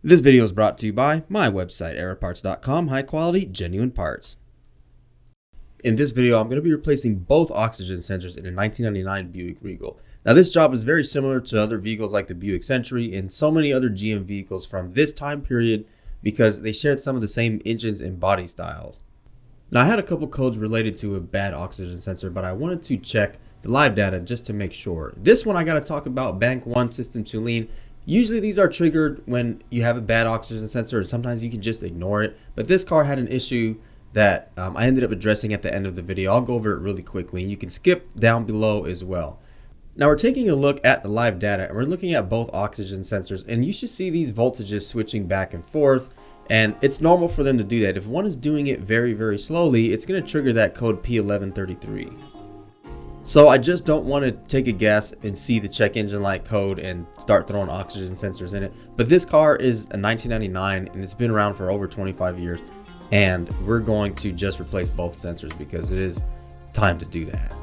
This video is brought to you by my website, aeroparts.com, high quality, genuine parts. In this video, I'm going to be replacing both oxygen sensors in a 1999 Buick Regal. Now this job is very similar to other vehicles like the Buick Century and so many other GM vehicles from this time period because they shared some of the same engines and body styles. Now I had a couple codes related to a bad oxygen sensor, but I wanted to check the live data just to make sure. This one I got to talk about bank 1 system to lean. Usually these are triggered when you have a bad oxygen sensor, and sometimes you can just ignore it. But this car had an issue that I ended up addressing at the end of the video. I'll go over it really quickly, and you can skip down below as well. Now we're taking a look at the live data, and we're looking at both oxygen sensors, and you should see these voltages switching back and forth, and it's normal for them to do that. If one is doing it very, very slowly, it's going to trigger that code P1133. So I just don't want to take a guess and see the check engine light code and start throwing oxygen sensors in it. But this car is a 1999 and it's been around for over 25 years. And we're going to just replace both sensors because it is time to do that.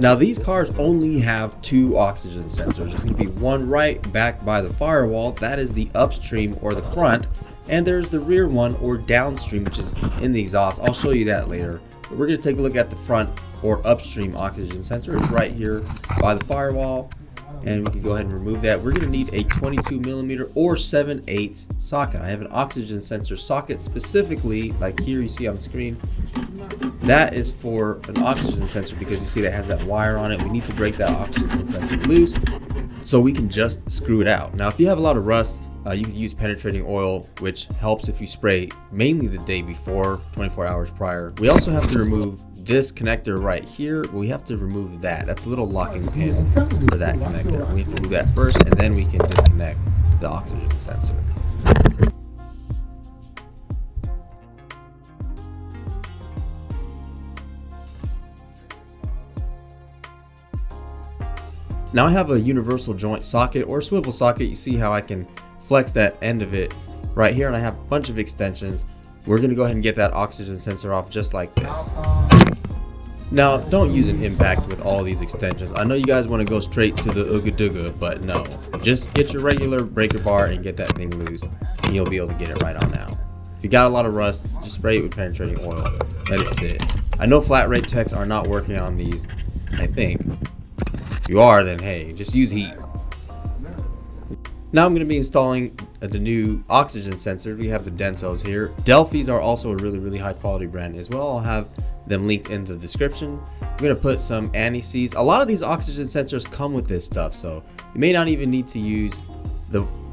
Now these cars only have 2 oxygen sensors. There's going to be one right back by the firewall. That is the upstream or the front. And there's the rear one or downstream, which is in the exhaust. I'll show you that later. But we're going to take a look at the front or upstream oxygen sensor. It's right here by the firewall, and we can go ahead and remove that. We're going to need a 22mm or 7/8 socket. I have an oxygen sensor socket specifically, like here you see on the screen. That is for an oxygen sensor because you see that has that wire on it. We need to break that oxygen sensor loose so we can just screw it out. Now if you have a lot of rust, you can use penetrating oil, which helps if you spray mainly the day before, 24 hours prior. We also have to remove this connector right here. We have to remove that. That's a little locking pin for that connector. We have to do that first, and then we can disconnect the oxygen sensor. Now I have a universal joint socket or swivel socket. You see how I can flex that end of it right here, and I have a bunch of extensions. We're going to go ahead and get that oxygen sensor off just like this. Now don't use an impact with all these extensions. I know you guys want to go straight to the ooga dooga, but no, just get your regular breaker bar and get that thing loose, and you'll be able to get it right on out. If you got a lot of rust, just spray it with penetrating oil, let it sit. I know flat rate techs are not working on these. I think if you are, then hey, just use heat. Now I'm going to be installing the new oxygen sensor. We have the Densos here. Delphi's are also a really high quality brand as well. I'll have them linked in the description. I'm going to put some anti-seize. A lot of these oxygen sensors come with this stuff, so you may not even need to use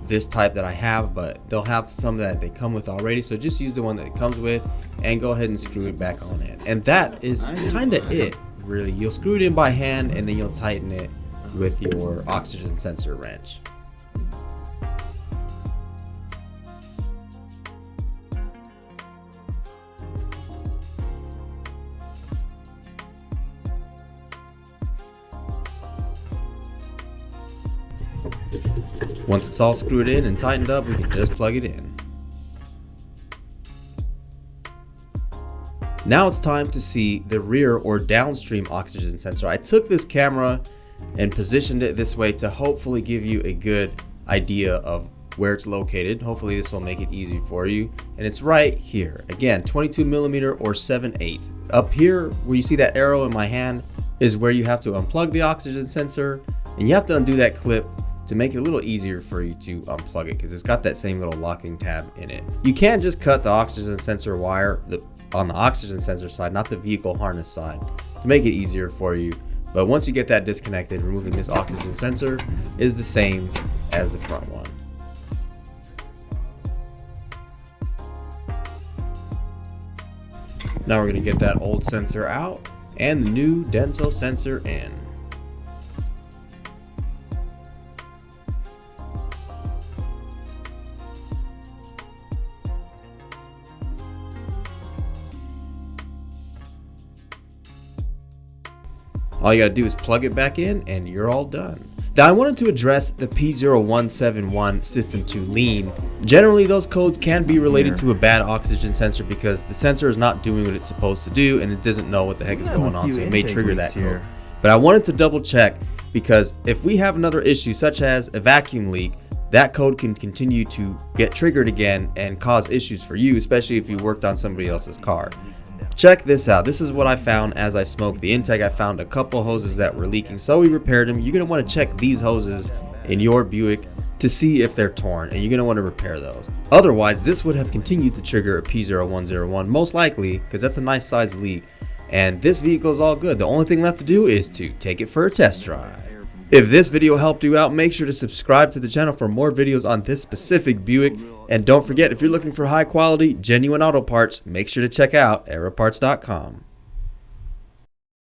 this type that I have, but they'll have some that they come with already. So just use the one that it comes with and go ahead and screw it back on it. And that is kind of it, really. You'll screw it in by hand and then you'll tighten it with your oxygen sensor wrench. Once it's all screwed in and tightened up, we can just plug it in. Now it's time to see the rear or downstream oxygen sensor. I took this camera and positioned it this way to hopefully give you a good idea of where it's located. Hopefully this will make it easy for you. And it's right here. Again, 22mm or 7/8. Up here where you see that arrow in my hand is where you have to unplug the oxygen sensor, and you have to undo that clip to make it a little easier for you to unplug it because it's got that same little locking tab in it. You can just cut the oxygen sensor wire on the oxygen sensor side, not the vehicle harness side, to make it easier for you. But once you get that disconnected, removing this oxygen sensor is the same as the front one. Now we're going to get that old sensor out and the new Denso sensor in. All you gotta do is plug it back in and you're all done. Now I wanted to address the P0171 system to lean. Generally those codes can be related to a bad oxygen sensor because the sensor is not doing what it's supposed to do and it doesn't know what the heck is going on, so it may trigger that code. But I wanted to double check because if we have another issue such as a vacuum leak, that code can continue to get triggered again and cause issues for you, especially if you worked on somebody else's car. Check this out. This is what I found as I smoked the intake. I found a couple hoses that were leaking, so we repaired them. You're going to want to check these hoses in your Buick to see if they're torn, and you're going to want to repair those. Otherwise, this would have continued to trigger a P0101, most likely, because that's a nice size leak, and this vehicle is all good. The only thing left to do is to take it for a test drive. If this video helped you out, make sure to subscribe to the channel for more videos on this specific Buick. And don't forget, if you're looking for high quality, genuine auto parts, make sure to check out aeroparts.com.